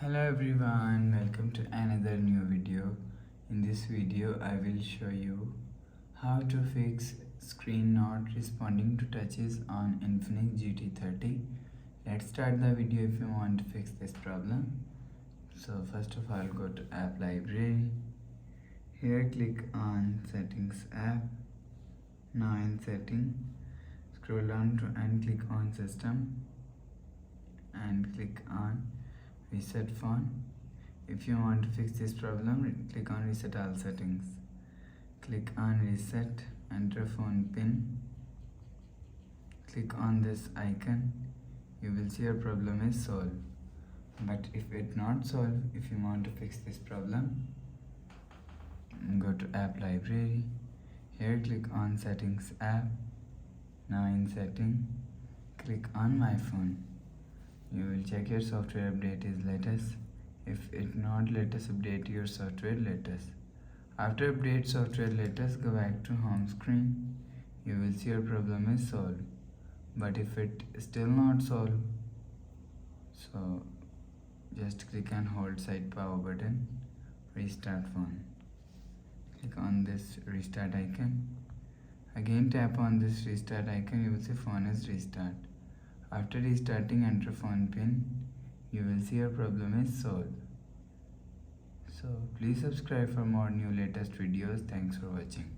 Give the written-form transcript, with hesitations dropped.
Hello everyone, welcome to another new video. In this video I will show you how to fix screen not responding to touches on Infinix GT30. Let's start the video if you want to fix this problem. So first of all, go to app library. Here click on settings app. Now in setting, scroll down to and click on system and click on reset phone. If you want to fix this problem, click on reset all settings. Click on reset, enter phone pin. Click on this icon. You will see your problem is solved. But if it not solved, if you want to fix this problem, go to app library. Here click on settings app. Now in setting, click on my phone. You will check your software update is latest. If it not latest, update your software latest. After update software latest, go back to home screen. You will see your problem is solved. But if it still not solved, so just click and hold side power button, restart phone. Click on this restart icon. Again tap on this restart icon, you will see phone is restart. After restarting, enter phone pin. You will see your problem is solved. So please subscribe for more new latest videos. Thanks for watching.